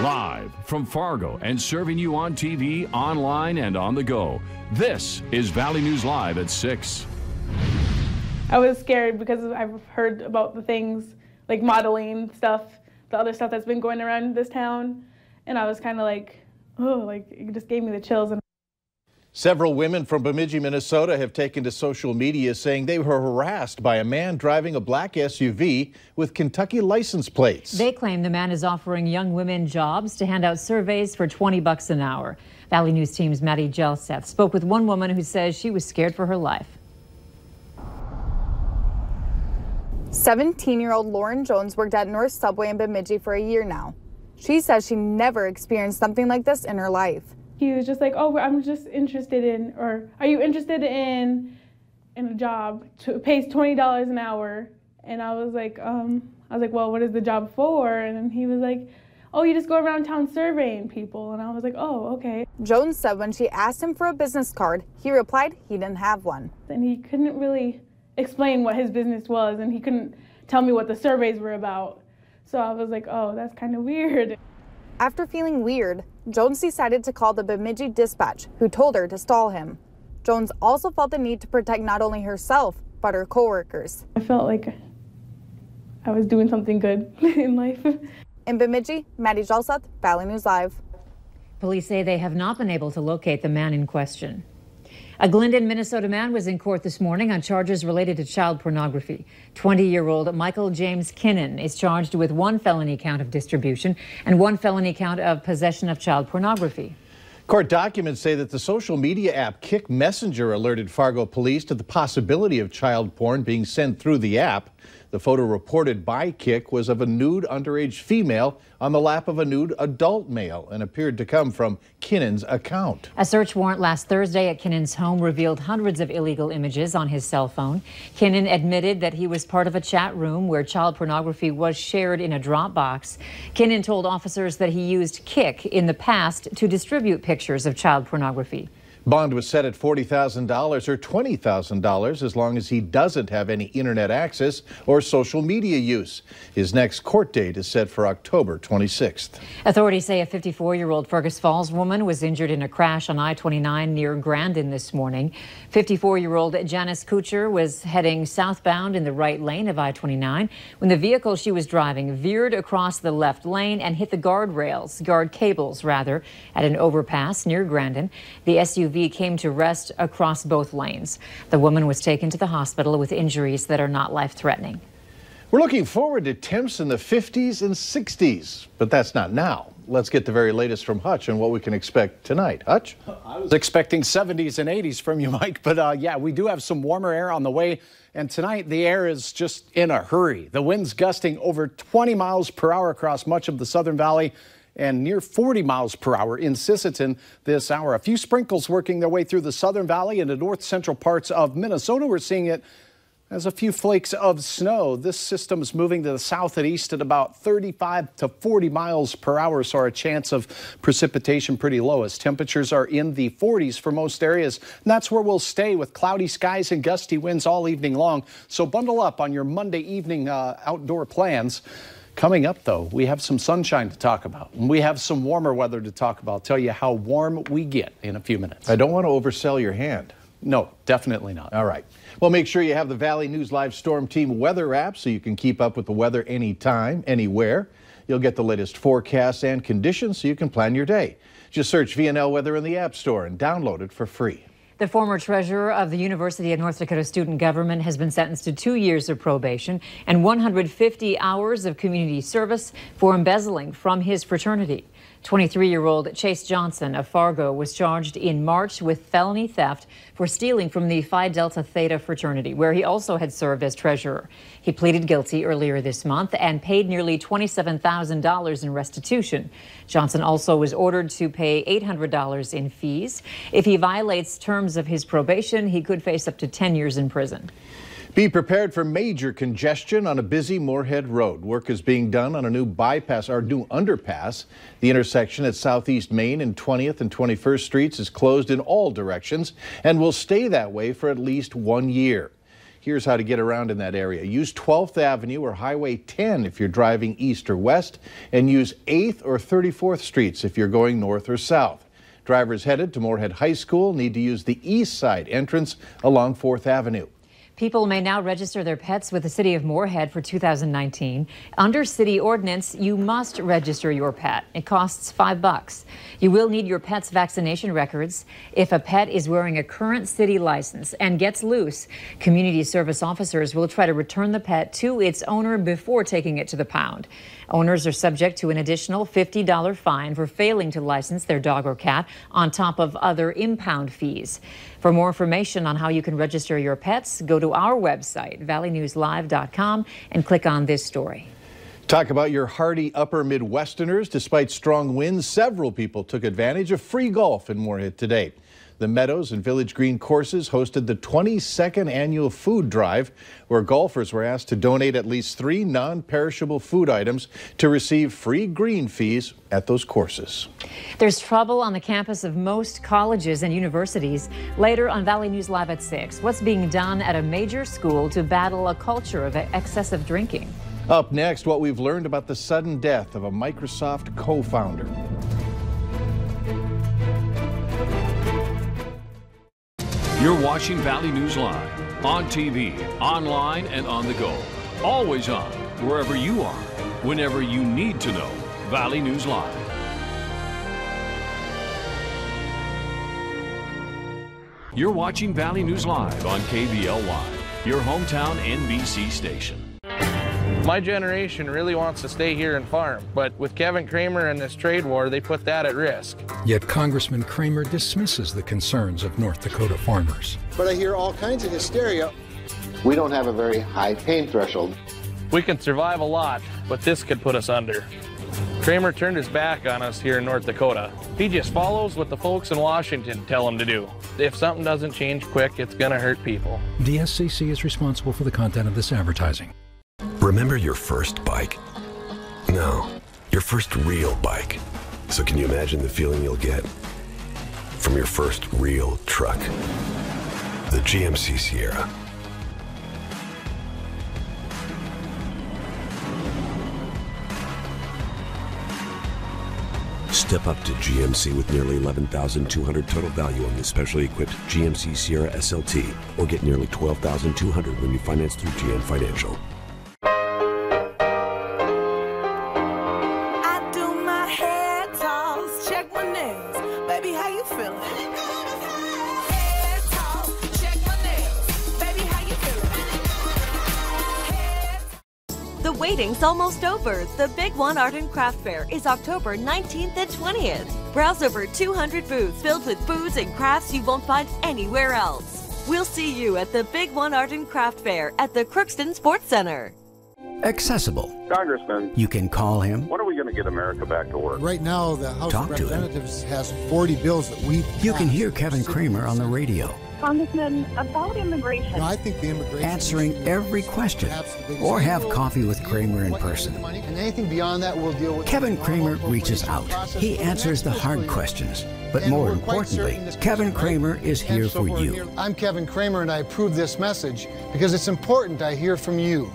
Live from Fargo and serving you on TV, online, and on the go. This is Valley News Live at 6. I was scared because I've heard about the things like modeling stuff, the other stuff that's been going around this town. And I was kind of like, oh, like it just gave me the chills. Several women from Bemidji, Minnesota have taken to social media saying they were harassed by a man driving a black SUV with Kentucky license plates. They claim the man is offering young women jobs to hand out surveys for $20 an hour. Valley News Team's Maddie Gelseth spoke with one woman who says she was scared for her life. 17-year-old Lauren Jones worked at North Subway in Bemidji for a year now. She says she never experienced something like this in her life. He was just like, oh, I'm just interested in, or are you interested in a job to pays $20 an hour? And I was like, well, what is the job for? And then he was like, oh, you just go around town surveying people. And I was like, oh, okay. Jones said when she asked him for a business card, he replied he didn't have one. And he couldn't really explain what his business was, and he couldn't tell me what the surveys were about. So I was like, oh, that's kind of weird. After feeling weird, Jones decided to call the Bemidji dispatch, who told her to stall him. Jones also felt the need to protect not only herself, but her coworkers. I felt like I was doing something good in life. In Bemidji, Maddie Gelseth, Valley News Live. Police say they have not been able to locate the man in question. A Glendon, Minnesota man was in court this morning on charges related to child pornography. 20-year-old Michael James Kinnan is charged with 1 felony count of distribution and 1 felony count of possession of child pornography. Court documents say that the social media app Kik Messenger alerted Fargo police to the possibility of child porn being sent through the app. The photo reported by Kik was of a nude underage female on the lap of a nude adult male and appeared to come from Kinnan's account. A search warrant last Thursday at Kinnan's home revealed hundreds of illegal images on his cell phone. Kinnan admitted that he was part of a chat room where child pornography was shared in a Dropbox. Kinnan told officers that he used Kik in the past to distribute pictures of child pornography. Bond was set at $40,000 or $20,000 as long as he doesn't have any internet access or social media use. His next court date is set for October 26th. Authorities say a 54-year-old Fergus Falls woman was injured in a crash on I-29 near Grandin this morning. 54-year-old Janice Kucher was heading southbound in the right lane of I-29 when the vehicle she was driving veered across the left lane and hit the guard cables, at an overpass near Grandin. The SUV came to rest across both lanes. The woman was taken to the hospital with injuries that are not life-threatening. We're looking forward to temps in the 50s and 60s, but that's not now. Let's get the very latest from Hutch on what we can expect tonight. Hutch? I was expecting 70s and 80s from you, Mike, but yeah, we do have some warmer air on the way. And tonight, the air is just in a hurry. The wind's gusting over 20 miles per hour across much of the Southern Valley and near 40 miles per hour in Sisseton this hour. A few sprinkles working their way through the Southern Valley and the north central parts of Minnesota. We're seeing it as a few flakes of snow. This system is moving to the south and east at about 35 to 40 miles per hour, so our chance of precipitation pretty low as temperatures are in the 40s for most areas. And that's where we'll stay with cloudy skies and gusty winds all evening long. So bundle up on your Monday evening outdoor plans. Coming up, though, we have some sunshine to talk about, and we have some warmer weather to talk about. I'll tell you how warm we get in a few minutes. I don't want to oversell your hand. No, definitely not. All right. Well, make sure you have the Valley News Live Storm Team weather app so you can keep up with the weather anytime, anywhere. You'll get the latest forecasts and conditions so you can plan your day. Just search VNL Weather in the App Store and download it for free. The former treasurer of the University of North Dakota Student Government has been sentenced to 2 years of probation and 150 hours of community service for embezzling from his fraternity. 23-year-old Chase Johnson of Fargo was charged in March with felony theft for stealing from the Phi Delta Theta fraternity, where he also had served as treasurer. He pleaded guilty earlier this month and paid nearly $27,000 in restitution. Johnson also was ordered to pay $800 in fees. If he violates terms of his probation, he could face up to 10 years in prison. Be prepared for major congestion on a busy Moorhead Road. Work is being done on a new new underpass. The intersection at Southeast Main and 20th and 21st Streets is closed in all directions and will stay that way for at least 1 year. Here's how to get around in that area. Use 12th Avenue or Highway 10 if you're driving east or west, and use 8th or 34th Streets if you're going north or south. Drivers headed to Moorhead High School need to use the east side entrance along 4th Avenue. People may now register their pets with the City of Moorhead for 2019. Under city ordinance, you must register your pet. It costs $5. You will need your pet's vaccination records. If a pet is wearing a current city license and gets loose, community service officers will try to return the pet to its owner before taking it to the pound. Owners are subject to an additional $50 fine for failing to license their dog or cat, on top of other impound fees. For more information on how you can register your pets, go to our website, valleynewslive.com, and click on this story. Talk about your hardy upper Midwesterners. Despite strong winds, several people took advantage of free golf in Moorhead today. The Meadows and Village Green courses hosted the 22nd annual food drive, where golfers were asked to donate at least 3 non-perishable food items to receive free green fees at those courses. There's trouble on the campus of most colleges and universities. Later on Valley News Live at 6, what's being done at a major school to battle a culture of excessive drinking? Up next, what we've learned about the sudden death of a Microsoft co-founder. You're watching Valley News Live on TV, online, and on the go. Always on, wherever you are, whenever you need to know. Valley News Live. You're watching Valley News Live on KVLY, your hometown NBC station. My generation really wants to stay here and farm, but with Kevin Cramer and this trade war, they put that at risk. Yet Congressman Cramer dismisses the concerns of North Dakota farmers. But I hear all kinds of hysteria. We don't have a very high pain threshold. We can survive a lot, but this could put us under. Cramer turned his back on us here in North Dakota. He just follows what the folks in Washington tell him to do. If something doesn't change quick, it's going to hurt people. DSCC is responsible for the content of this advertising. Remember your first bike? No, your first real bike. So can you imagine the feeling you'll get from your first real truck? The GMC Sierra. Step up to GMC with nearly $11,200 total value on the specially equipped GMC Sierra SLT, or get nearly $12,200 when you finance through GM Financial. The waiting's almost over. The Big One Art and Craft Fair is October 19th and 20th. Browse over 200 booths filled with foods and crafts you won't find anywhere else. We'll see you at the Big One Art and Craft Fair at the Crookston Sports Center. Accessible. Congressman. You can call him. When are we going to get America back to work? Right now, the House of Representatives has 40 bills that we You can hear Kevin Cramer on the radio. Congressman, about immigration. No, I think the immigration answering every question. Or have coffee with Cramer in person. And anything beyond that, we'll deal with. Kevin Cramer reaches out. He answers the hard questions. But more importantly, Kevin Cramer is here for you. I'm Kevin Cramer, and I approve this message because it's important I hear from you.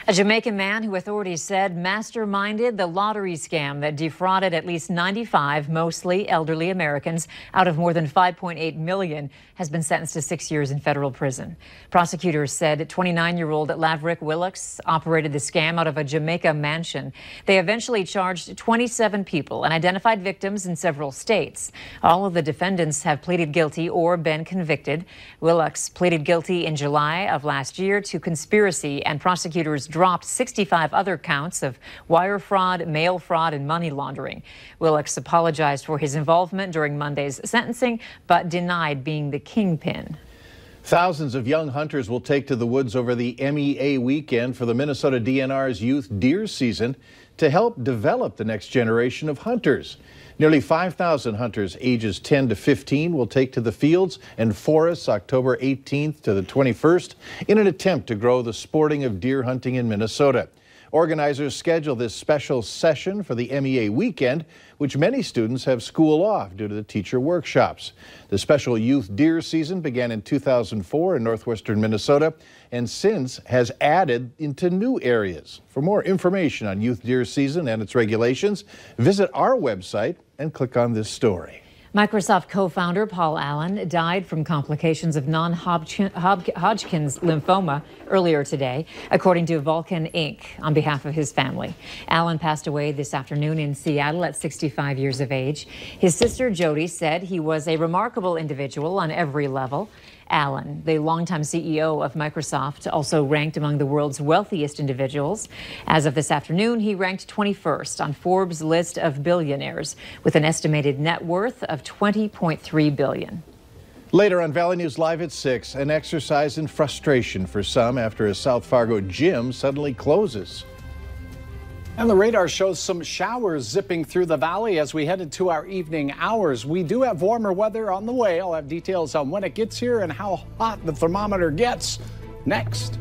A Jamaican man who authorities said masterminded the lottery scam that defrauded at least 95, mostly elderly Americans, out of more than $5.8 million, has been sentenced to 6 years in federal prison. Prosecutors said 29-year-old Laverick Willocks operated the scam out of a Jamaica mansion. They eventually charged 27 people and identified victims in several states. All of the defendants have pleaded guilty or been convicted. Willocks pleaded guilty in July of last year to conspiracy, and prosecutors dropped 65 other counts of wire fraud, mail fraud, and money laundering. Willocks apologized for his involvement during Monday's sentencing, but denied being the kingpin. Thousands of young hunters will take to the woods over the MEA weekend for the Minnesota DNR's youth deer season to help develop the next generation of hunters. Nearly 5,000 hunters ages 10 to 15 will take to the fields and forests October 18th to the 21st in an attempt to grow the sporting of deer hunting in Minnesota. Organizers schedule this special session for the MEA weekend, which many students have school off due to the teacher workshops. The special youth deer season began in 2004 in northwestern Minnesota and since has added into new areas. For more information on youth deer season and its regulations, visit our website and click on this story. Microsoft co-founder Paul Allen died from complications of non-Hodgkin's lymphoma earlier today, according to Vulcan Inc. on behalf of his family. Allen passed away this afternoon in Seattle at 65 years of age. His sister Jody said he was a remarkable individual on every level. Allen, the longtime CEO of Microsoft, also ranked among the world's wealthiest individuals. As of this afternoon, he ranked 21st on Forbes' list of billionaires with an estimated net worth of $20.3 billion. Later on Valley News Live at 6, an exercise in frustration for some after a South Fargo gym suddenly closes. And the radar shows some showers zipping through the valley as we head into our evening hours. We do have warmer weather on the way. I'll have details on when it gets here and how hot the thermometer gets next.